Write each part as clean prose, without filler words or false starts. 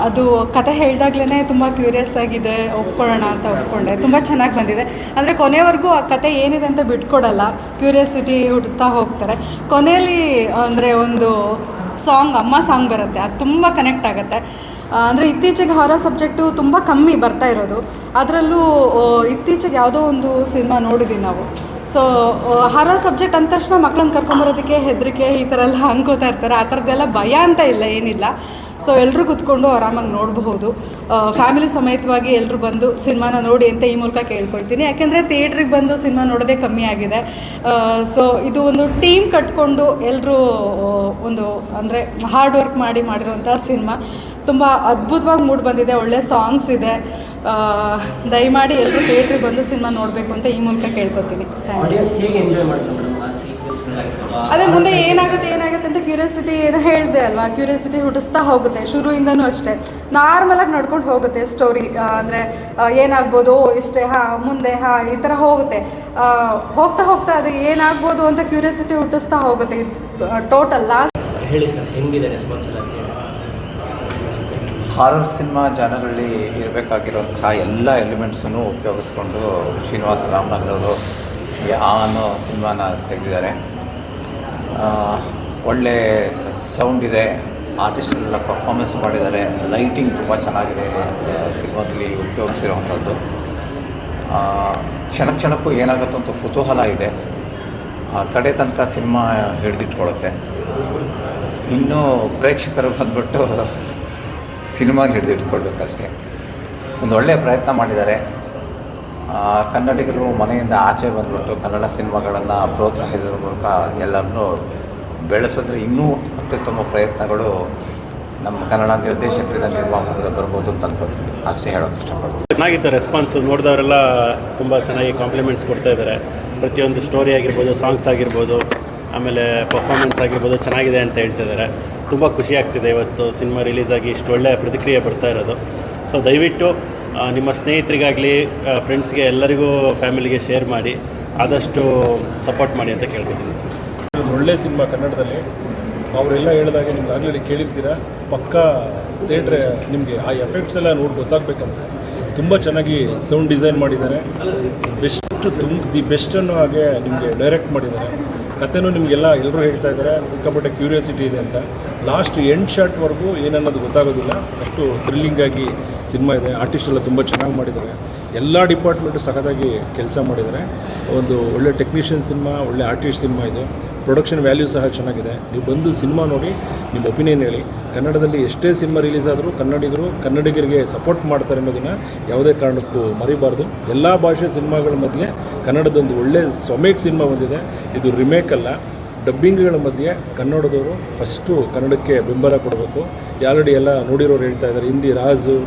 ಅದು ಕತೆ ಹೇಳಿದಾಗ್ಲೇ ತುಂಬ ಕ್ಯೂರಿಯಸ್ ಆಗಿದೆ, ಒಪ್ಕೊಳ್ಳೋಣ ಅಂತ ಒಪ್ಕೊಂಡೆ. ತುಂಬ ಚೆನ್ನಾಗಿ ಬಂದಿದೆ. ಅಂದರೆ ಕೊನೆವರೆಗೂ ಆ ಕತೆ ಏನಿದೆ ಅಂತ ಬಿಟ್ಕೊಡಲ್ಲ, ಕ್ಯೂರಿಯಾಸಿಟಿ ಹುಟ್ಟಿಸ್ತಾ ಹೋಗ್ತಾರೆ. ಕೊನೆಯಲ್ಲಿ ಅಂದರೆ ಒಂದು ಸಾಂಗ್, ಅಮ್ಮ ಸಾಂಗ್ ಬರುತ್ತೆ, ಅದು ತುಂಬ ಕನೆಕ್ಟ್ ಆಗುತ್ತೆ. ಅಂದರೆ ಇತ್ತೀಚೆಗೆ ಹಾರರ್ ಸಬ್ಜೆಕ್ಟು ತುಂಬ ಕಮ್ಮಿ ಬರ್ತಾ ಇರೋದು, ಅದರಲ್ಲೂ ಇತ್ತೀಚೆಗೆ ಯಾವುದೋ ಒಂದು ಸಿನಿಮಾ ನೋಡಿದ್ದೀವಿ ನಾವು. ಸೊ ಹಾರರ್ ಸಬ್ಜೆಕ್ಟ್ ಅಂದ ತಕ್ಷಣ ಮಕ್ಕಳನ್ನ ಕರ್ಕೊಂಬರೋದಕ್ಕೆ ಹೆದರಿಕೆ ಈ ಥರ ಎಲ್ಲ ಅನ್ಕೋತಾ ಇರ್ತಾರೆ. ಆ ಥರದ್ದೆಲ್ಲ ಭಯ ಅಂತ ಇಲ್ಲ, ಏನಿಲ್ಲ. ಸೊ ಎಲ್ಲರೂ ಕೂತ್ಕೊಂಡು ಆರಾಮಾಗಿ ನೋಡಬಹುದು. ಫ್ಯಾಮಿಲಿ ಸಮೇತವಾಗಿ ಎಲ್ಲರೂ ಬಂದು ಸಿನಿಮಾನ ನೋಡಿ ಅಂತ ಈ ಮೂಲಕ ಕೇಳ್ಕೊಳ್ತೀನಿ. ಯಾಕೆಂದರೆ ಥಿಯೇಟ್ರಿಗೆ ಬಂದು ಸಿನಿಮಾ ನೋಡೋದೇ ಕಮ್ಮಿ ಆಗಿದೆ. ಸೊ ಇದು ಒಂದು ಟೀಮ್ ಕಟ್ಕೊಂಡು ಎಲ್ಲರೂ ಒಂದು ಅಂದರೆ ಹಾರ್ಡ್ ವರ್ಕ್ ಮಾಡಿರೋಂಥ ಸಿನಿಮಾ ತುಂಬ ಅದ್ಭುತವಾಗಿ ಮೂಡಿ ಬಂದಿದೆ. ಒಳ್ಳೆ ಸಾಂಗ್ಸ್ ಇದೆ. ದಯಮಾಡಿ ಎಲ್ಲರೂ ಥಿಯೇಟ್ರಿಗೆ ಬಂದು ಸಿನಿಮಾ ನೋಡಬೇಕು ಅಂತ ಈ ಮೂಲಕ ಕೇಳ್ಕೊತೀನಿ. ಅದೇ ಮುಂದೆ ಏನಾಗುತ್ತೆ ಅಂತ ಕ್ಯೂರಿಯಾಸಿಟಿ ಏನು ಹೇಳಿದೆ ಅಲ್ವಾ, ಕ್ಯೂರಿಯಾಸಿಟಿ ಹುಟ್ಟಿಸ್ತಾ ಹೋಗುತ್ತೆ. ಶುರುವಿಂದನೂ ಅಷ್ಟೇ ನಾರ್ಮಲಾಗಿ ನಡ್ಕೊಂಡು ಹೋಗುತ್ತೆ ಸ್ಟೋರಿ. ಅಂದರೆ ಏನಾಗ್ಬೋದು, ಇಷ್ಟೇ, ಮುಂದೆ ಈ ಥರ ಹೋಗುತ್ತೆ. ಹೋಗ್ತಾ ಅದು ಏನಾಗ್ಬೋದು ಅಂತ ಕ್ಯೂರಿಯಾಸಿಟಿ ಹುಟ್ಟಿಸ್ತಾ ಹೋಗುತ್ತೆ. ಟೋಟಲ್ ಲಾಸ್ಟ್ ಹೇಳಿ ಸರ್, ಹೆಂಗಿದೆ ರೆಸ್ಪಾನ್ಸ್ ಎಲ್ಲ? ಹಾರರ್ ಸಿನಿಮಾ ಜಾನರಲ್ಲಿ ಇರಬೇಕಾಗಿರುವಂತಹ ಎಲ್ಲ ಎಲಿಮೆಂಟ್ಸನ್ನು ಉಪಯೋಗಿಸ್ಕೊಂಡು ಶ್ರೀನಿವಾಸ್ ರಾಮನಗರವರು ಅನ್ನೋ ಸಿನಿಮಾನ ತೆಗೆದಿದ್ದಾರೆ. ಒಳ್ಳೆ ಸೌಂಡ್ ಇದೆ, ಆರ್ಟಿಸ್ಟ್ಗಳೆಲ್ಲ ಪರ್ಫಾರ್ಮೆನ್ಸ್ ಮಾಡಿದ್ದಾರೆ. ಲೈಟಿಂಗ್ ತುಂಬ ಚೆನ್ನಾಗಿದೆ ಸಿನಿಮಾದಲ್ಲಿ ಉಪಯೋಗಿಸಿರುವಂಥದ್ದು. ಕ್ಷಣಕ್ಕೂ ಏನಾಗುತ್ತೋ ಅಂತ ಕುತೂಹಲ ಇದೆ. ಕಡೆ ತನಕ ಸಿನಿಮಾ ಹಿಡಿದಿಟ್ಕೊಳ್ಳುತ್ತೆ. ಇನ್ನೂ ಪ್ರೇಕ್ಷಕರು ಬಂದ್ಬಿಟ್ಟು ಸಿನಿಮಾನ ಹಿಡಿದಿಟ್ಕೊಳ್ಬೇಕಷ್ಟೇ. ಒಂದು ಒಳ್ಳೆಯ ಪ್ರಯತ್ನ ಮಾಡಿದ್ದಾರೆ. ಕನ್ನಡಿಗರು ಮನೆಯಿಂದ ಆಚೆ ಬಂದ್ಬಿಟ್ಟು ಕನ್ನಡ ಸಿನಿಮಾಗಳನ್ನು ಪ್ರೋತ್ಸಾಹಿಸೋದ್ರ ಮೂಲಕ ಎಲ್ಲರನ್ನೂ ಬೆಳೆಸಿದ್ರೆ ಇನ್ನೂ ಅತ್ಯುತ್ತಮ ಪ್ರಯತ್ನಗಳು ನಮ್ಮ ಕನ್ನಡ ನಿರ್ದೇಶಕರಿಂದ ನಿರ್ಮಾಪಕರಿಂದ ಬರ್ಬೋದು ಅಂತ ಅನ್ಕೋತೀನಿ. ಅಷ್ಟೇ ಹೇಳೋಕ್ಕೆ ಇಷ್ಟಪಡ್ತೀನಿ. ಚೆನ್ನಾಗಿತ್ತು ರೆಸ್ಪಾನ್ಸು. ನೋಡಿದವರೆಲ್ಲ ತುಂಬ ಚೆನ್ನಾಗಿ ಕಾಂಪ್ಲಿಮೆಂಟ್ಸ್ ಕೊಡ್ತಾ ಇದ್ದಾರೆ. ಪ್ರತಿಯೊಂದು ಸ್ಟೋರಿ ಆಗಿರ್ಬೋದು, ಸಾಂಗ್ಸ್ ಆಗಿರ್ಬೋದು, ಆಮೇಲೆ ಪರ್ಫಾರ್ಮೆನ್ಸ್ ಆಗಿರ್ಬೋದು ಚೆನ್ನಾಗಿದೆ ಅಂತ ಹೇಳ್ತಿದ್ದಾರೆ. ತುಂಬ ಖುಷಿ ಆಗ್ತಿದೆ ಇವತ್ತು ಸಿನಿಮಾ ರಿಲೀಸ್ ಆಗಿ ಇಷ್ಟು ಒಳ್ಳೆಯ ಪ್ರತಿಕ್ರಿಯೆ ಬರ್ತಾ ಇರೋದು. ಸೊ ದಯವಿಟ್ಟು ನಿಮ್ಮ ಸ್ನೇಹಿತರಿಗಾಗಲಿ, ಫ್ರೆಂಡ್ಸ್ಗೆ, ಎಲ್ಲರಿಗೂ ಫ್ಯಾಮಿಲಿಗೆ ಶೇರ್ ಮಾಡಿ, ಆದಷ್ಟು ಸಪೋರ್ಟ್ ಮಾಡಿ ಅಂತ ಕೇಳ್ಕೊತೀನಿ. ಒಳ್ಳೆ ಸಿನಿಮಾ ಕನ್ನಡದಲ್ಲಿ. ಅವರೆಲ್ಲ ಹೇಳಿದಾಗ ನಿಮ್ಗೆ ಆಗಲೇ ಕೇಳಿರ್ತೀರ, ಪಕ್ಕಾ ಥಿಯೇಟ್ರೆ ನಿಮಗೆ ಆ ಎಫೆಕ್ಟ್ಸ್ ಎಲ್ಲ ನೋಡಿ ಗೊತ್ತಾಗಬೇಕಂದ್ರೆ ತುಂಬ ಚೆನ್ನಾಗಿ ಸೌಂಡ್ ಡಿಸೈನ್ ಮಾಡಿದ್ದಾರೆ. ದಿ ಬೆಸ್ಟ್ ಅನ್ನೋ ಹಾಗೆ ನಿಮಗೆ ಡೈರೆಕ್ಟ್ ಮಾಡಿದ್ದಾರೆ. ಕಥೆನೂ ನಿಮಗೆಲ್ಲ ಎಲ್ಲರೂ ಹೇಳ್ತಾ ಇದ್ದಾರೆ, ಸಿಕ್ಕಾಪಟ್ಟೆ ಕ್ಯೂರಿಯಾಸಿಟಿ ಇದೆ ಅಂತ. ಲಾಸ್ಟ್ ಎಂಡ್ ಶಾಟ್ವರೆಗೂ ಏನನ್ನೋದು ಗೊತ್ತಾಗೋದಿಲ್ಲ, ಅಷ್ಟು ಥ್ರಿಲ್ಲಿಂಗಾಗಿ ಸಿನಿಮಾ ಇದೆ. ಆರ್ಟಿಸ್ಟ್ ಎಲ್ಲ ತುಂಬ ಚೆನ್ನಾಗಿ ಮಾಡಿದ್ದಾರೆ. ಎಲ್ಲ ಡಿಪಾರ್ಟ್ಮೆಂಟು ಸಖತ್ತಾಗಿ ಕೆಲಸ ಮಾಡಿದ್ದಾರೆ. ಒಂದು ಒಳ್ಳೆ ಟೆಕ್ನಿಷಿಯನ್ ಸಿನಿಮಾ, ಒಳ್ಳೆ ಆರ್ಟಿಸ್ಟ್ ಸಿನಿಮಾ ಇದು. ಪ್ರೊಡಕ್ಷನ್ ವ್ಯಾಲ್ಯೂ ಸಹ ಚೆನ್ನಾಗಿದೆ. ನೀವು ಬಂದು ಸಿನಿಮಾ ನೋಡಿ ನಿಮ್ಮ ಒಪಿನಿಯನ್ ಹೇಳಿ. ಕನ್ನಡದಲ್ಲಿ ಎಷ್ಟೇ ಸಿನಿಮಾ ರಿಲೀಸ್ ಆದರೂ ಕನ್ನಡಿಗರಿಗೆ ಸಪೋರ್ಟ್ ಮಾಡ್ತಾರೆ ಅನ್ನೋದನ್ನು ಯಾವುದೇ ಕಾರಣಕ್ಕೂ ಮರಿಬಾರ್ದು. ಎಲ್ಲ ಭಾಷೆ ಸಿನಿಮಾಗಳ ಮಧ್ಯೆ ಕನ್ನಡದೊಂದು ಒಳ್ಳೆ ಸ್ವಮೇಕ್ ಸಿನಿಮಾ ಬಂದಿದೆ. ಇದು ರಿಮೇಕ್ ಅಲ್ಲ, ಡಬ್ಬಿಂಗ್ಗಳ ಮಧ್ಯೆ ಕನ್ನಡದವರು ಫಸ್ಟು ಕನ್ನಡಕ್ಕೆ ಬೆಂಬಲ ಕೊಡಬೇಕು. ಆಲ್ರೆಡಿ ಎಲ್ಲ ನೋಡಿರೋರು ಹೇಳ್ತಾ ಇದ್ದಾರೆ, ಹಿಂದಿ ರಾಜು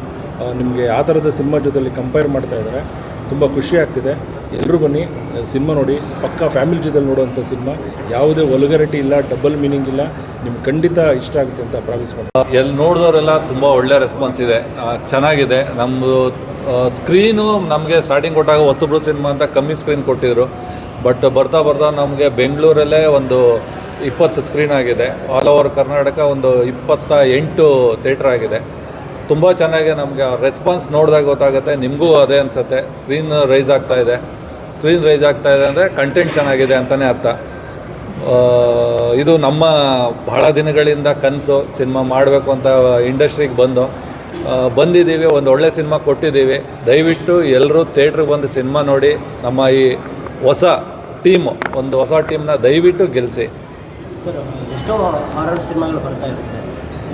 ನಿಮಗೆ ಆ ಥರದ ಸಿನಿಮಾ ಜೊತೆಲಿ ಕಂಪೇರ್ ಮಾಡ್ತಾ ಇದ್ದಾರೆ. ತುಂಬ ಖುಷಿ ಆಗ್ತಿದೆ. ಎಲ್ಲರೂ ಬನ್ನಿ, ಸಿನಿಮಾ ನೋಡಿ. ಪಕ್ಕಾ ಫ್ಯಾಮಿಲಿ ಜೊತೆಲಿ ನೋಡುವಂಥ ಸಿನಿಮಾ. ಯಾವುದೇ ವಲ್ಗರಿಟಿ ಇಲ್ಲ, ಡಬಲ್ ಮೀನಿಂಗ್ ಇಲ್ಲ. ನಿಮ್ಗೆ ಖಂಡಿತ ಇಷ್ಟ ಆಗುತ್ತೆ ಅಂತ ಪ್ರಾಮಿಸ್ ಮಾಡಿ. ಎಲ್ಲಿ ನೋಡಿದವರೆಲ್ಲ ತುಂಬ ಒಳ್ಳೆ ರೆಸ್ಪಾನ್ಸ್ ಇದೆ, ಚೆನ್ನಾಗಿದೆ. ನಮ್ಮದು ಸ್ಕ್ರೀನು ನಮಗೆ ಸ್ಟಾರ್ಟಿಂಗ್ ಕೊಟ್ಟಾಗ ಹೊಸಬ್ರು ಸಿನಿಮಾ ಅಂತ ಕಮ್ಮಿ ಸ್ಕ್ರೀನ್ ಕೊಟ್ಟಿದ್ರು. ಬಟ್ ಬರ್ತಾ ನಮಗೆ ಬೆಂಗಳೂರಲ್ಲೇ ಒಂದು 20 ಸ್ಕ್ರೀನ್ ಆಗಿದೆ. ಆಲ್ ಓವರ್ ಕರ್ನಾಟಕ ಒಂದು 28 ಥಿಯೇಟ್ರ್ ಆಗಿದೆ. ತುಂಬ ಚೆನ್ನಾಗಿ ನಮಗೆ ರೆಸ್ಪಾನ್ಸ್ ನೋಡಿದಾಗ ಗೊತ್ತಾಗುತ್ತೆ. ನಿಮಗೂ ಅದೇ ಅನಿಸುತ್ತೆ. ಸ್ಕ್ರೀನ್ ರೈಸ್ ಆಗ್ತಾ ಇದೆ ಅಂದರೆ ಕಂಟೆಂಟ್ ಚೆನ್ನಾಗಿದೆ ಅಂತಲೇ ಅರ್ಥ. ಇದು ನಮ್ಮ ಬಹಳ ದಿನಗಳಿಂದ ಕನಸು, ಸಿನಿಮಾ ಮಾಡಬೇಕು ಅಂತ ಇಂಡಸ್ಟ್ರಿಗೆ ಬಂದಿದ್ದೀವಿ. ಒಂದು ಒಳ್ಳೆ ಸಿನಿಮಾ ಕೊಟ್ಟಿದ್ದೀವಿ. ದಯವಿಟ್ಟು ಎಲ್ಲರೂ ಥಿಯೇಟ್ರಿಗೆ ಬಂದು ಸಿನಿಮಾ ನೋಡಿ. ನಮ್ಮ ಈ ಹೊಸ ಟೀಮ್ನ ದಯವಿಟ್ಟು ಗೆಲ್ಲಿಸಿ. ಸರ್, ಎಷ್ಟೋ ಹಾರರ್ ಸಿನಿಮಾಗಳು ಬರ್ತಾ ಇರುತ್ತೆ,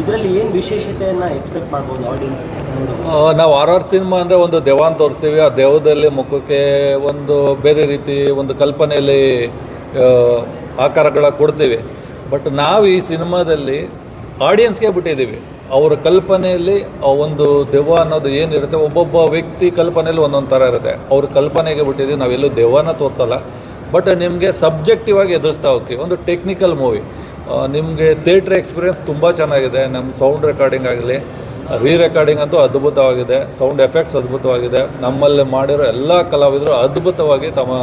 ಇದರಲ್ಲಿ ಏನು ವಿಶೇಷತೆಯನ್ನು ಎಕ್ಸ್ಪೆಕ್ಟ್ ಮಾಡ್ಬೋದು ಆಡಿಯನ್ಸ್? ನಾವು ಹಾರರ್ ಸಿನಿಮಾ ಅಂದರೆ ಒಂದು ದೆವ್ವನ ತೋರಿಸ್ತೀವಿ. ಆ ದೆವ್ವದಲ್ಲಿ ಮುಖಕ್ಕೆ ಒಂದು ಬೇರೆ ರೀತಿ ಒಂದು ಕಲ್ಪನೆಯಲ್ಲಿ ಆಕಾರಗಳ ಕೊಡ್ತೀವಿ. ಬಟ್ ನಾವು ಈ ಸಿನಿಮಾದಲ್ಲಿ ಆಡಿಯನ್ಸ್ಗೆ ಬಿಟ್ಟಿದ್ದೀವಿ. ಅವರ ಕಲ್ಪನೆಯಲ್ಲಿ ಒಂದು ದೆವ್ವ ಅನ್ನೋದು ಏನಿರುತ್ತೆ, ಒಬ್ಬೊಬ್ಬ ವ್ಯಕ್ತಿ ಕಲ್ಪನೆಯಲ್ಲಿ ಒಂದೊಂದು ಥರ ಇರುತ್ತೆ. ಅವ್ರ ಕಲ್ಪನೆಗೆ ಬಿಟ್ಟಿದ್ದೀವಿ. ನಾವೆಲ್ಲೂ ದೆವ್ವನ ತೋರಿಸಲ್ಲ, ಬಟ್ ನಿಮಗೆ ಸಬ್ಜೆಕ್ಟಿವ್ ಆಗಿ ಎದುರಿಸ್ತಾ ಹೋಗ್ತೀವಿ. ಒಂದು ಟೆಕ್ನಿಕಲ್ ಮೂವಿ. ನಿಮಗೆ ಥಿಯೇಟ್ರ್ ಎಕ್ಸ್ಪೀರಿಯೆನ್ಸ್ ತುಂಬ ಚೆನ್ನಾಗಿದೆ. ನಮ್ಮ ಸೌಂಡ್ ರೆಕಾರ್ಡಿಂಗ್ ಆಗಲಿ, ರೆಕಾರ್ಡಿಂಗ್ ಅಂತೂ ಅದ್ಭುತವಾಗಿದೆ. ಸೌಂಡ್ ಎಫೆಕ್ಟ್ಸ್ ಅದ್ಭುತವಾಗಿದೆ. ನಮ್ಮಲ್ಲಿ ಮಾಡಿರೋ ಎಲ್ಲ ಕಲಾವಿದರು ಅದ್ಭುತವಾಗಿ ತಮ್ಮ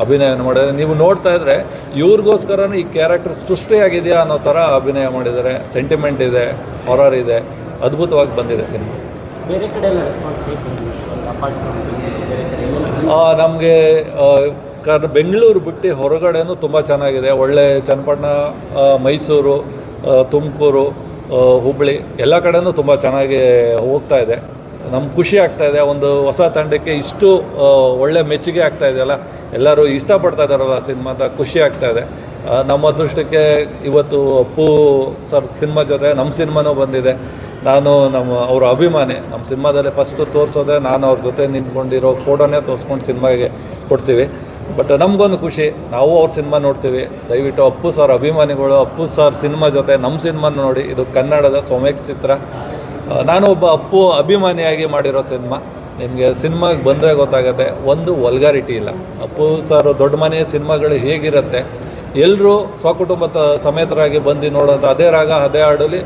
ಅಭಿನಯವನ್ನು ಮಾಡಿದ್ದಾರೆ. ನೀವು ನೋಡ್ತಾ ಇದ್ದರೆ ಇವ್ರಿಗೋಸ್ಕರನೇ ಈ ಕ್ಯಾರೆಕ್ಟರ್ ಸೃಷ್ಟಿಯಾಗಿದೆಯಾ ಅನ್ನೋ ಥರ ಅಭಿನಯ ಮಾಡಿದ್ದಾರೆ. ಸೆಂಟಿಮೆಂಟ್ ಇದೆ, ಹಾರರ್ ಇದೆ, ಅದ್ಭುತವಾಗಿ ಬಂದಿದೆ ಸಿನಿಮಾ. ಬೇರೆ ಕಡೆ ಎಲ್ಲ ರೆಸ್ಪಾನ್ಸ್ ಹೇಗೆ ಬಂದಿದೆ ಅಪಾರ್ಟ್ ಫ್ರಮ್ ಬೇರೆ ಕಡೆ ನಮಗೆ ಬೆಂಗಳೂರು ಬಿಟ್ಟು ಹೊರಗಡೆನೂ ತುಂಬ ಚೆನ್ನಾಗಿದೆ. ಒಳ್ಳೆ ಚನ್ನಪಟ್ಟಣ, ಮೈಸೂರು, ತುಮಕೂರು, ಹುಬ್ಬಳ್ಳಿ ಎಲ್ಲ ಕಡೆನೂ ತುಂಬ ಚೆನ್ನಾಗಿ ಹೋಗ್ತಾ ಇದೆ. ನಮ್ಗೆ ಖುಷಿ ಆಗ್ತಾಯಿದೆ, ಒಂದು ಹೊಸ ತಂಡಕ್ಕೆ ಇಷ್ಟು ಒಳ್ಳೆ ಮೆಚ್ಚುಗೆ ಆಗ್ತಾ ಇದೆಯಲ್ಲ, ಎಲ್ಲರೂ ಇಷ್ಟಪಡ್ತಾ ಇದ್ದಾರಲ್ಲ ಸಿನಿಮಾ ಅಂತ ಖುಷಿ ಆಗ್ತಾಯಿದೆ. ನಮ್ಮ ಅದೃಷ್ಟಕ್ಕೆ ಇವತ್ತು ಅಪ್ಪು ಸರ್ ಸಿನಿಮಾ ಜೊತೆ ನಮ್ಮ ಸಿನಿಮಾನೂ ಬಂದಿದೆ. ನಾನು ಅವರ ಅಭಿಮಾನಿ. ನಮ್ಮ ಸಿನಿಮಾದಲ್ಲಿ ಫಸ್ಟು ತೋರಿಸೋದೆ ನಾನು ಅವ್ರ ಜೊತೆ ನಿಂತ್ಕೊಂಡಿರೋ ಫೋಟೋನೇ ತೋರಿಸ್ಕೊಂಡು ಸಿನಿಮಾಗೆ ಕೊಡ್ತೀವಿ. ಬಟ್ ನಮಗೊಂದು ಖುಷಿ, ನಾವು ಅವ್ರ ಸಿನಿಮಾ ನೋಡ್ತೀವಿ. ದಯವಿಟ್ಟು ಅಪ್ಪು ಸರ್ ಅಭಿಮಾನಿಗಳು ಅಪ್ಪು ಸರ್ ಸಿನಿಮಾ ಜೊತೆ ನಮ್ಮ ಸಿನಿಮಾ ನೋಡಿ. ಇದು ಕನ್ನಡದ ಸೊಮೆಕ್ಸ್ ಚಿತ್ರ. ನಾನು ಒಬ್ಬ ಅಪ್ಪು ಅಭಿಮಾನಿಯಾಗಿ ಮಾಡಿರೋ ಸಿನಿಮಾ. ನಿಮಗೆ ಸಿನಿಮಾಗೆ ಬಂದರೆ ಗೊತ್ತಾಗುತ್ತೆ, ಒಂದು ವಲ್ಗಾರಿಟಿ ಇಲ್ಲ. ಅಪ್ಪು ಸರ್ ದೊಡ್ಡ ಮನೆ ಸಿನಿಮಾಗಳು ಹೇಗಿರುತ್ತೆ, ಎಲ್ಲರೂ ಸ್ವಕುಟುಂಬ ಸಮೇತರಾಗಿ ಬಂದು ನೋಡೋಂಥ ಅದೇ ರಾಗ ಅದೇ ಹಾಡಲ್ಲಿ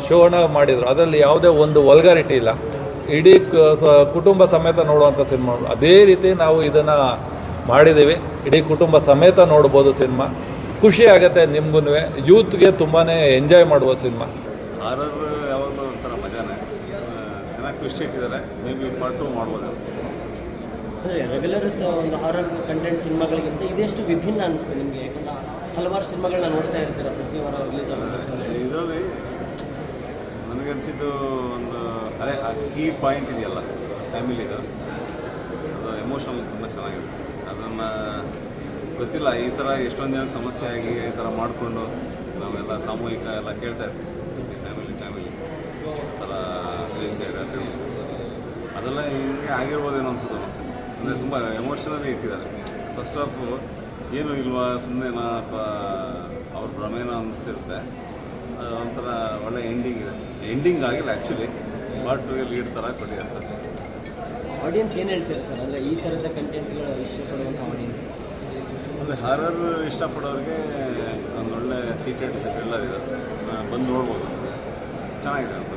ಶೋನ ಮಾಡಿದರು. ಅದರಲ್ಲಿ ಯಾವುದೇ ಒಂದು ವಲ್ಗಾರಿಟಿ ಇಲ್ಲ. ಇಡೀ ಕುಟುಂಬ ಸಮೇತ ನೋಡುವಂಥ ಸಿನಿಮಾ. ಅದೇ ರೀತಿ ನಾವು ಇದನ್ನು ಮಾಡಿದ್ದೀವಿ. ಇಡೀ ಕುಟುಂಬ ಸಮೇತ ನೋಡ್ಬೋದು ಸಿನಿಮಾ. ಖುಷಿ ಆಗುತ್ತೆ ನಿಮಗೂ, ಯೂತ್ಗೆ ತುಂಬಾ ಎಂಜಾಯ್ ಮಾಡುವ ಸಿನಿಮಾ. ಹಾರರ್ ಯಾವಾಗಲೂ ಒಂಥರ ಮಜಾನೇ, ಚೆನ್ನಾಗಿ ಟ್ವಿಸ್ಟ್ ಇಟ್ಟಿದ್ದಾರೆ. ಮೇ ಬಿ ಪಾರ್ಟ್ 2 ಮಾಡ್ಬೋದು. ಅಂದರೆ ರೆಗ್ಯುಲರ್ ಒಂದು ಹಾರರ್ ಕಂಟೆಂಟ್ ಸಿನಿಮಾಗಳಿಗಿಂತ ಇದೆಷ್ಟು ವಿಭಿನ್ನ ಅನಿಸ್ತು ನಿಮಗೆ? ಯಾಕಂದ್ರೆ ಹಲವಾರು ಸಿನಿಮಾಗಳನ್ನ ನೋಡ್ತಾ ಇರ್ತೀರ ಪ್ರತಿ ವಾರ ರಿಲೀಸ್ ಆಗುತ್ತೆ. ಇದರಲ್ಲಿ ನನಗನ್ಸಿದ್ದು ಒಂದು ಅದೇ ಆ ಕೀ ಪಾಯಿಂಟ್ ಇದೆಯಲ್ಲ ಫ್ಯಾಮಿಲಿದು, ಅದು ಎಮೋಷನಲ್ ತುಂಬ ಚೆನ್ನಾಗಿದೆ. ಅದನ್ನು ಗೊತ್ತಿಲ್ಲ, ಈ ಥರ ಎಷ್ಟೊಂದು ಜನಕ್ಕೆ ಸಮಸ್ಯೆ ಆಗಿ ಈ ಥರ ಮಾಡಿಕೊಂಡು ನಾವೆಲ್ಲ ಸಾಮೂಹಿಕ ಎಲ್ಲ ಕೇಳ್ತಾ ಇರ್ತೀವಿ. ಫ್ಯಾಮಿಲಿ ಈ ಥರ ಸೂಸೈಡ್ ಅಟೆಂಪ್ಟ್ಸ್ ಅದೆಲ್ಲ ಹಿಂಗೆ ಆಗಿರ್ಬೋದೇನೋ ಅನಿಸುತ್ತೆ. ಅಂದರೆ ತುಂಬ ಎಮೋಷನಲಿ ಇಟ್ಟಿದ್ದಾರೆ. ಫಸ್ಟ್ ಆಫ್ ಏನೂ ಇಲ್ವಾ, ಸುಮ್ಮನೆನಾ ಅಥವಾ ಅವ್ರ ಭ್ರಮೇನ ಅನ್ನಿಸ್ತಿರುತ್ತೆ. ಒಂಥರ ಒಳ್ಳೆ ಎಂಡಿಂಗ್ ಇದೆ. ಎಂಡಿಂಗ್ ಆಗಿಲ್ಲ ಆ್ಯಕ್ಚುಲಿ, ಪಾರ್ಟ್ 2ಗೆ ಲೀಡ್ ಥರ ಕೊಟ್ಟಿದ್ದಾರೆ ಸರ್. ಆಡಿಯನ್ಸ್ ಏನು ಹೇಳ್ತೀರಾ ಸರ್? ಅಂದರೆ ಈ ಥರದ ಕಂಟೆಂಟ್ಗಳು ಇಷ್ಟಪಡುವಂಥ ಆಡಿಯನ್ಸ್ ಅಂದರೆ ಹಾರರ್ ಇಷ್ಟಪಡೋರಿಗೆ ಒಂದು ಒಳ್ಳೆ ಸೀಕ್ರೆಟ್ ಥ್ರಿಲ್ಲರ್ ಇದೆ, ಬಂದು ನೋಡ್ಬೋದು. ಚೆನ್ನಾಗಿದೆ ಅಂತ.